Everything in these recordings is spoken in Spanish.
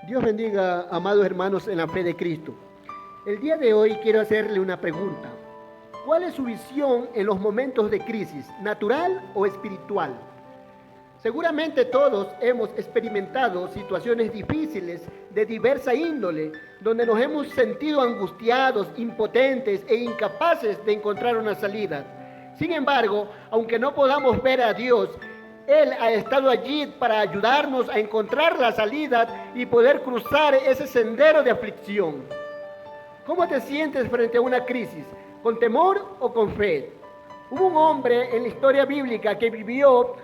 Dios bendiga, amados hermanos en la fe de Cristo. El día de hoy quiero hacerle una pregunta. ¿Cuál es su visión en los momentos de crisis, natural o espiritual? Seguramente todos hemos experimentado situaciones difíciles de diversa índole, donde nos hemos sentido angustiados, impotentes e incapaces de encontrar una salida. Sin embargo, aunque no podamos ver a Dios, Él ha estado allí para ayudarnos a encontrar la salida y poder cruzar ese sendero de aflicción. ¿Cómo te sientes frente a una crisis? ¿Con temor o con fe? Hubo un hombre en la historia bíblica que vivió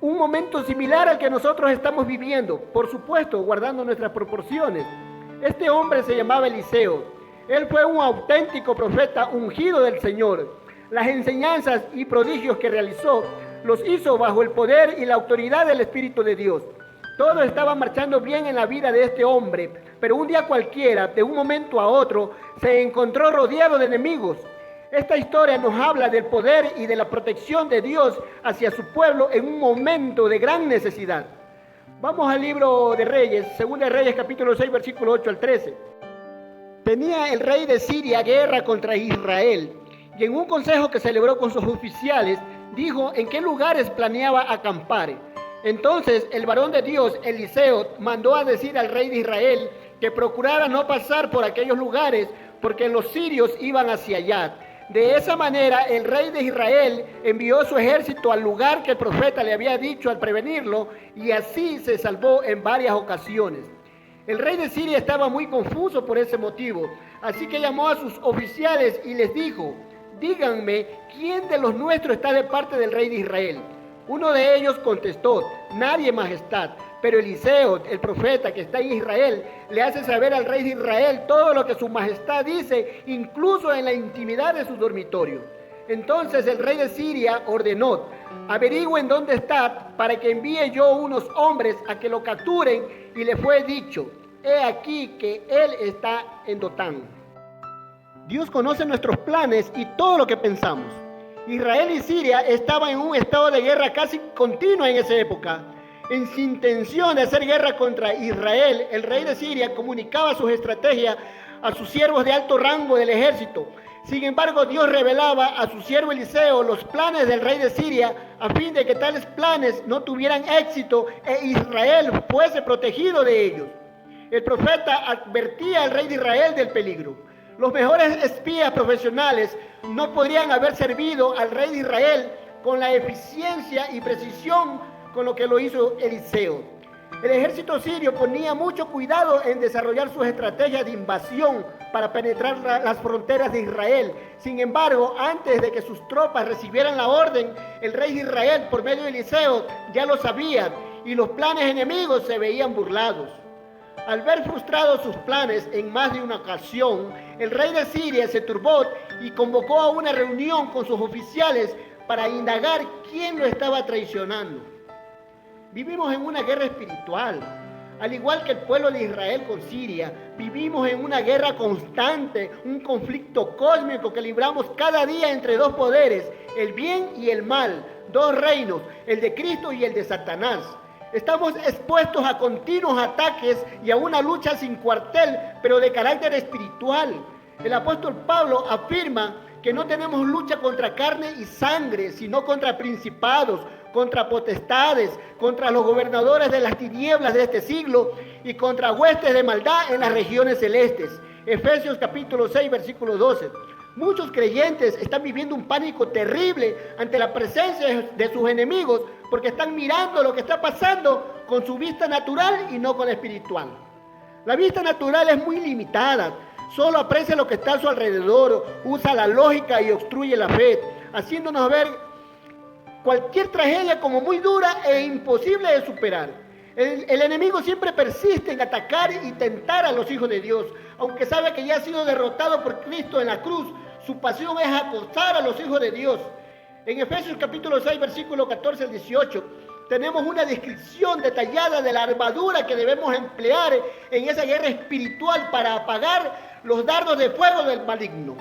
un momento similar al que nosotros estamos viviendo, por supuesto, guardando nuestras proporciones. Este hombre se llamaba Eliseo. Él fue un auténtico profeta ungido del Señor. Las enseñanzas y prodigios que realizó los hizo bajo el poder y la autoridad del Espíritu de Dios. Todo estaba marchando bien en la vida de este hombre, pero un día cualquiera, de un momento a otro, se encontró rodeado de enemigos. Esta historia nos habla del poder y de la protección de Dios hacia su pueblo en un momento de gran necesidad. Vamos al libro de Reyes, 2 de Reyes capítulo 6, versículo 8 al 13. Tenía el rey de Siria guerra contra Israel, y en un consejo que celebró con sus oficiales, dijo en qué lugares planeaba acampar. Entonces el varón de Dios, Eliseo, mandó a decir al rey de Israel que procurara no pasar por aquellos lugares, porque los sirios iban hacia allá. De esa manera el rey de Israel envió su ejército al lugar que el profeta le había dicho al prevenirlo, y así se salvó en varias ocasiones. El rey de Siria estaba muy confuso por ese motivo, así que llamó a sus oficiales y les dijo: díganme, ¿quién de los nuestros está de parte del rey de Israel? Uno de ellos contestó: nadie, majestad. Pero Eliseo, el profeta que está en Israel, le hace saber al rey de Israel todo lo que su majestad dice, incluso en la intimidad de su dormitorio. Entonces el rey de Siria ordenó: averigüen dónde está, para que envíe yo unos hombres a que lo capturen. Y le fue dicho: he aquí que él está en Dotán. Dios conoce nuestros planes y todo lo que pensamos. Israel y Siria estaban en un estado de guerra casi continua en esa época. En su intención de hacer guerra contra Israel, el rey de Siria comunicaba sus estrategias a sus siervos de alto rango del ejército. Sin embargo, Dios revelaba a su siervo Eliseo los planes del rey de Siria a fin de que tales planes no tuvieran éxito e Israel fuese protegido de ellos. El profeta advertía al rey de Israel del peligro. Los mejores espías profesionales no podrían haber servido al rey de Israel con la eficiencia y precisión con lo que lo hizo Eliseo. El ejército sirio ponía mucho cuidado en desarrollar sus estrategias de invasión para penetrar las fronteras de Israel. Sin embargo, antes de que sus tropas recibieran la orden, el rey de Israel, por medio de Eliseo, ya lo sabía, y los planes enemigos se veían burlados. Al ver frustrados sus planes en más de una ocasión, el rey de Siria se turbó y convocó a una reunión con sus oficiales para indagar quién lo estaba traicionando. Vivimos en una guerra espiritual. Al igual que el pueblo de Israel con Siria, vivimos en una guerra constante, un conflicto cósmico que libramos cada día entre dos poderes, el bien y el mal, dos reinos, el de Cristo y el de Satanás. Estamos expuestos a continuos ataques y a una lucha sin cuartel, pero de carácter espiritual. El apóstol Pablo afirma que no tenemos lucha contra carne y sangre, sino contra principados, contra potestades, contra los gobernadores de las tinieblas de este siglo y contra huestes de maldad en las regiones celestes. Efesios capítulo 6, versículo 12. Muchos creyentes están viviendo un pánico terrible ante la presencia de sus enemigos porque están mirando lo que está pasando con su vista natural y no con la espiritual. La vista natural es muy limitada, solo aprecia lo que está a su alrededor, usa la lógica y obstruye la fe, haciéndonos ver cualquier tragedia como muy dura e imposible de superar. El enemigo siempre persiste en atacar y tentar a los hijos de Dios. Aunque sabe que ya ha sido derrotado por Cristo en la cruz, su pasión es acosar a los hijos de Dios. En Efesios capítulo 6, versículo 14 al 18, tenemos una descripción detallada de la armadura que debemos emplear en esa guerra espiritual para apagar los dardos de fuego del maligno.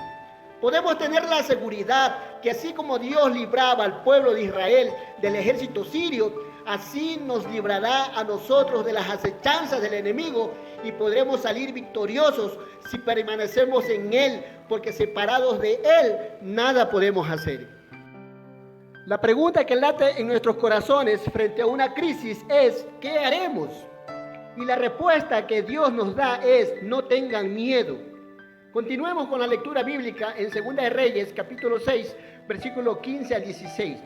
Podemos tener la seguridad que así como Dios libraba al pueblo de Israel del ejército sirio, Así nos librará a nosotros de las acechanzas del enemigo y podremos salir victoriosos si permanecemos en Él, porque separados de Él nada podemos hacer. La pregunta que late en nuestros corazones frente a una crisis es: ¿qué haremos? Y la respuesta que Dios nos da es: no tengan miedo. Continuemos con la lectura bíblica en 2 de Reyes, capítulo 6, versículo 15 al 16.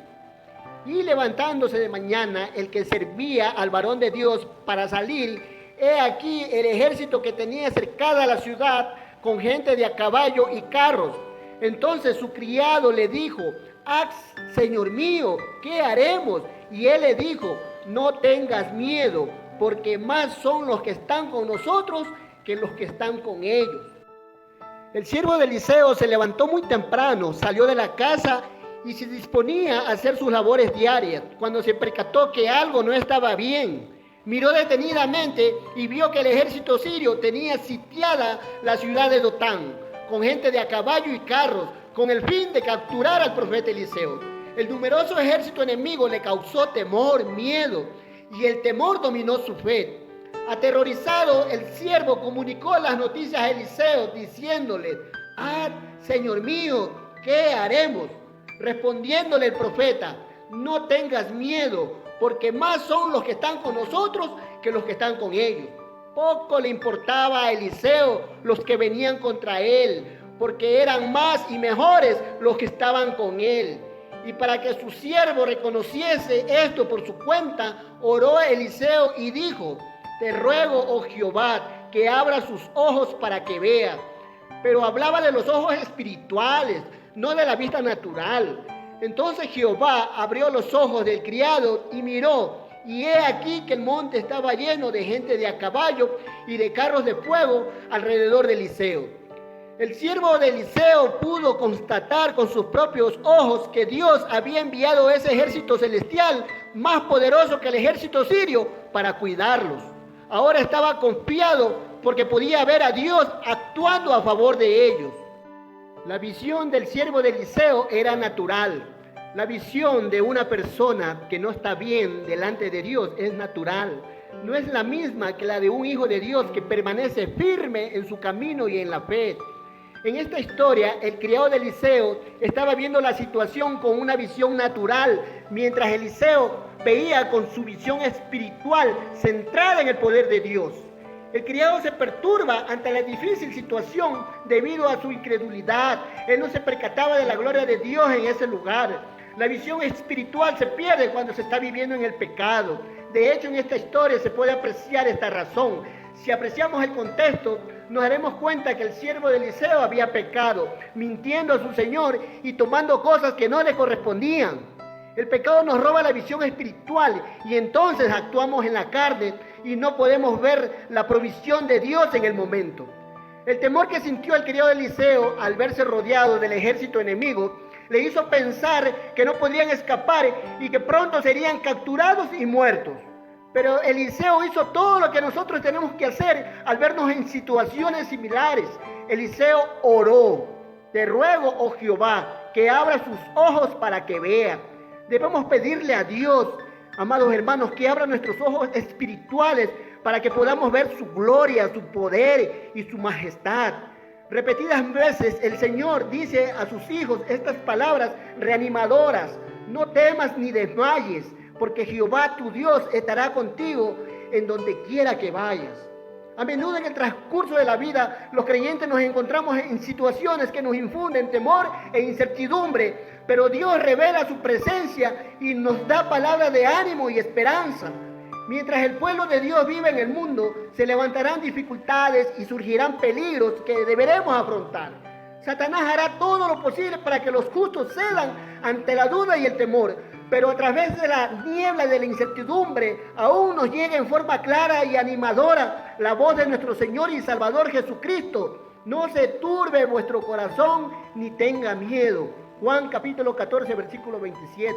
Y levantándose de mañana el que servía al varón de Dios para salir, he aquí el ejército que tenía cercada la ciudad con gente de a caballo y carros. Entonces su criado le dijo: «Ah, Señor mío, ¿qué haremos?» Y él le dijo: «No tengas miedo, porque más son los que están con nosotros que los que están con ellos». El siervo de Eliseo se levantó muy temprano, salió de la casa y se disponía a hacer sus labores diarias, cuando se percató que algo no estaba bien. Miró detenidamente y vio que el ejército sirio tenía sitiada la ciudad de Dotán, con gente de a caballo y carros, con el fin de capturar al profeta Eliseo. El numeroso ejército enemigo le causó temor, miedo, y el temor dominó su fe. Aterrorizado, el siervo comunicó las noticias a Eliseo, diciéndole: «Ah, Señor mío, ¿qué haremos?» Respondiéndole el profeta: «No tengas miedo, porque más son los que están con nosotros que los que están con ellos». Poco le importaba a Eliseo los que venían contra él, porque eran más y mejores los que estaban con él. Y para que su siervo reconociese esto por su cuenta, oró a Eliseo y dijo: «Te ruego, oh Jehová, que abra sus ojos para que vea». Pero hablaba de los ojos espirituales, no de la vista natural. Entonces Jehová abrió los ojos del criado y miró, y he aquí que el monte estaba lleno de gente de a caballo y de carros de fuego alrededor de Eliseo. El siervo de Eliseo pudo constatar con sus propios ojos que Dios había enviado ese ejército celestial más poderoso que el ejército sirio para cuidarlos. Ahora estaba confiado porque podía ver a Dios actuando a favor de ellos. La visión del siervo de Eliseo era natural. La visión de una persona que no está bien delante de Dios es natural. No es la misma que la de un hijo de Dios que permanece firme en su camino y en la fe. En esta historia, el criado de Eliseo estaba viendo la situación con una visión natural, mientras Eliseo veía con su visión espiritual centrada en el poder de Dios. El criado se perturba ante la difícil situación debido a su incredulidad. Él no se percataba de la gloria de Dios en ese lugar. La visión espiritual se pierde cuando se está viviendo en el pecado. De hecho, en esta historia se puede apreciar esta razón. Si apreciamos el contexto, nos daremos cuenta que el siervo de Eliseo había pecado, mintiendo a su Señor y tomando cosas que no le correspondían. El pecado nos roba la visión espiritual y entonces actuamos en la carne y no podemos ver la provisión de Dios en el momento. El temor que sintió el criado de Eliseo al verse rodeado del ejército enemigo le hizo pensar que no podían escapar y que pronto serían capturados y muertos. Pero Eliseo hizo todo lo que nosotros tenemos que hacer al vernos en situaciones similares. Eliseo oró: «Te ruego, oh Jehová, que abra sus ojos para que vea». Debemos pedirle a Dios, amados hermanos, que abra nuestros ojos espirituales para que podamos ver su gloria, su poder y su majestad. Repetidas veces el Señor dice a sus hijos estas palabras reanimadoras: «No temas ni desmayes, porque Jehová tu Dios estará contigo en donde quiera que vayas». A menudo en el transcurso de la vida, los creyentes nos encontramos en situaciones que nos infunden temor e incertidumbre, pero Dios revela su presencia y nos da palabras de ánimo y esperanza. Mientras el pueblo de Dios vive en el mundo, se levantarán dificultades y surgirán peligros que deberemos afrontar. Satanás hará todo lo posible para que los justos cedan ante la duda y el temor, pero a través de la niebla de la incertidumbre aún nos llega en forma clara y animadora la voz de nuestro Señor y Salvador Jesucristo: «No se turbe vuestro corazón ni tenga miedo». Juan capítulo 14, versículo 27.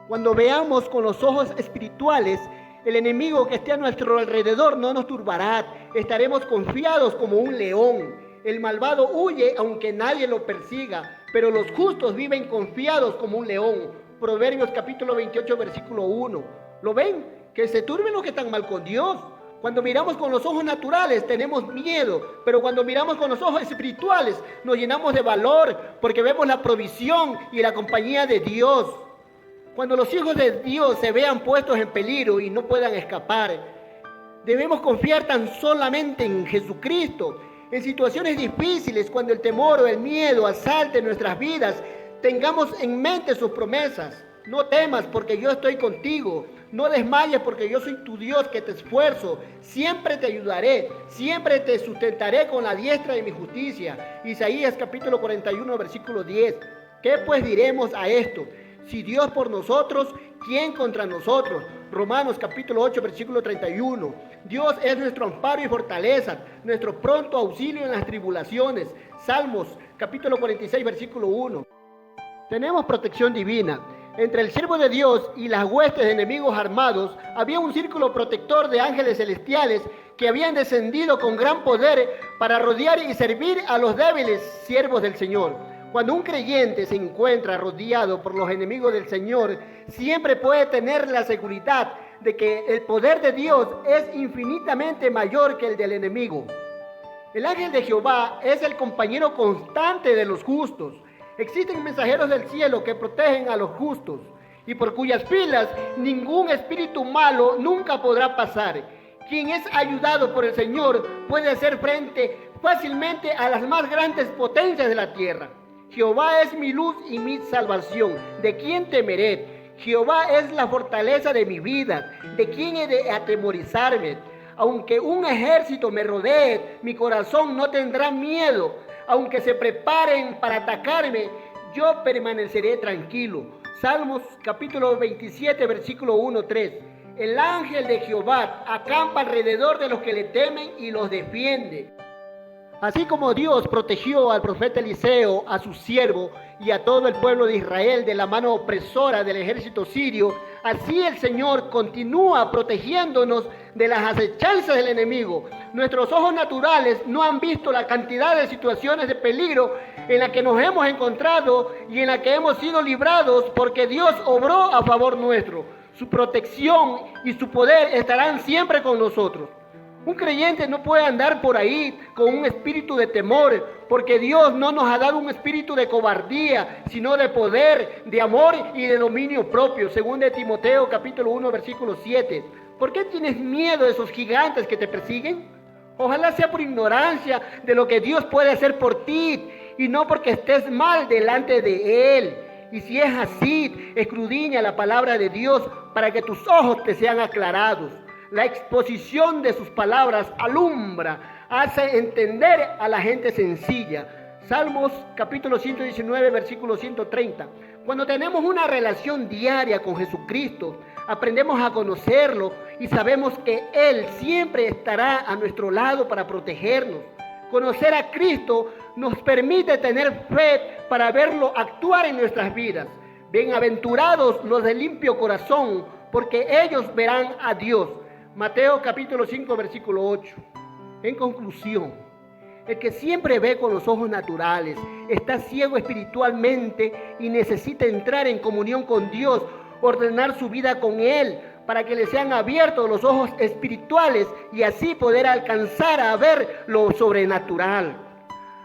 Cuando veamos con los ojos espirituales, el enemigo que esté a nuestro alrededor no nos turbará. Estaremos confiados como un león. El malvado huye aunque nadie lo persiga, pero los justos viven confiados como un león. Proverbios capítulo 28, versículo 1. ¿Lo ven? Que se turben los que están mal con Dios. Cuando miramos con los ojos naturales tenemos miedo, pero cuando miramos con los ojos espirituales nos llenamos de valor porque vemos la provisión y la compañía de Dios. Cuando los hijos de Dios se vean puestos en peligro y no puedan escapar, debemos confiar tan solamente en Jesucristo. En situaciones difíciles, cuando el temor o el miedo asalte nuestras vidas, tengamos en mente sus promesas. No temas porque yo estoy contigo. No desmayes porque yo soy tu Dios que te esfuerzo. Siempre te ayudaré. Siempre te sustentaré con la diestra de mi justicia. Isaías capítulo 41, versículo 10. ¿Qué pues diremos a esto? Si Dios por nosotros, ¿quién contra nosotros? Romanos capítulo 8, versículo 31. Dios es nuestro amparo y fortaleza, nuestro pronto auxilio en las tribulaciones. Salmos capítulo 46, versículo 1. Tenemos protección divina. Entre el siervo de Dios y las huestes de enemigos armados había un círculo protector de ángeles celestiales que habían descendido con gran poder para rodear y servir a los débiles siervos del Señor. Cuando un creyente se encuentra rodeado por los enemigos del Señor, siempre puede tener la seguridad de que el poder de Dios es infinitamente mayor que el del enemigo. El ángel de Jehová es el compañero constante de los justos. Existen mensajeros del cielo que protegen a los justos y por cuyas filas ningún espíritu malo nunca podrá pasar. Quien es ayudado por el Señor puede hacer frente fácilmente a las más grandes potencias de la tierra. Jehová es mi luz y mi salvación. ¿De quién temeré? Jehová es la fortaleza de mi vida. ¿De quién he de atemorizarme? Aunque un ejército me rodee, mi corazón no tendrá miedo. Aunque se preparen para atacarme, yo permaneceré tranquilo. Salmos capítulo 27, versículo 1-3. El ángel de Jehová acampa alrededor de los que le temen y los defiende. Así como Dios protegió al profeta Eliseo, a su siervo y a todo el pueblo de Israel de la mano opresora del ejército sirio, así el Señor continúa protegiéndonos de las acechanzas del enemigo. Nuestros ojos naturales no han visto la cantidad de situaciones de peligro en la que nos hemos encontrado y en la que hemos sido librados porque Dios obró a favor nuestro. Su protección y su poder estarán siempre con nosotros. Un creyente no puede andar por ahí con un espíritu de temor, porque Dios no nos ha dado un espíritu de cobardía, sino de poder, de amor y de dominio propio, según de Timoteo capítulo 1, versículo 7. ¿Por qué tienes miedo de esos gigantes que te persiguen? Ojalá sea por ignorancia de lo que Dios puede hacer por ti, y no porque estés mal delante de Él. Y si es así, escudriña la palabra de Dios para que tus ojos te sean aclarados. La exposición de sus palabras alumbra, hace entender a la gente sencilla. Salmos capítulo 119, versículo 130. Cuando tenemos una relación diaria con Jesucristo, aprendemos a conocerlo y sabemos que Él siempre estará a nuestro lado para protegernos. Conocer a Cristo nos permite tener fe para verlo actuar en nuestras vidas. Bienaventurados los de limpio corazón, porque ellos verán a Dios. Mateo capítulo 5, versículo 8. En conclusión, el que siempre ve con los ojos naturales está ciego espiritualmente y necesita entrar en comunión con Dios, ordenar su vida con Él para que le sean abiertos los ojos espirituales y así poder alcanzar a ver lo sobrenatural.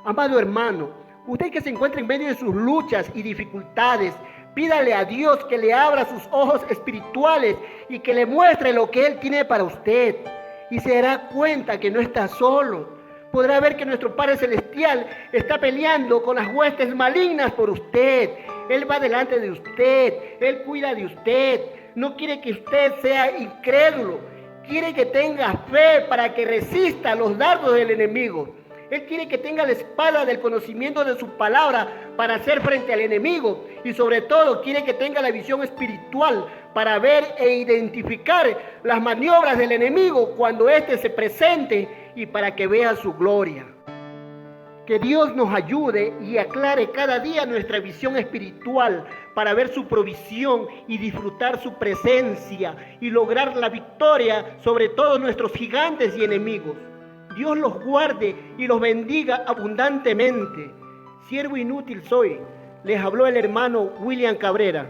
Amado hermano, usted que se encuentra en medio de sus luchas y dificultades, pídale a Dios que le abra sus ojos espirituales y que le muestre lo que Él tiene para usted. Y se dará cuenta que no está solo. Podrá ver que nuestro Padre Celestial está peleando con las huestes malignas por usted. Él va delante de usted. Él cuida de usted. No quiere que usted sea incrédulo. Quiere que tenga fe para que resista los dardos del enemigo. Él quiere que tenga la espada del conocimiento de su palabra para hacer frente al enemigo. Y sobre todo quiere que tenga la visión espiritual para ver e identificar las maniobras del enemigo cuando éste se presente y para que vea su gloria. Que Dios nos ayude y aclare cada día nuestra visión espiritual para ver su provisión y disfrutar su presencia y lograr la victoria sobre todos nuestros gigantes y enemigos. Dios los guarde y los bendiga abundantemente. Siervo inútil soy, les habló el hermano William Cabrera.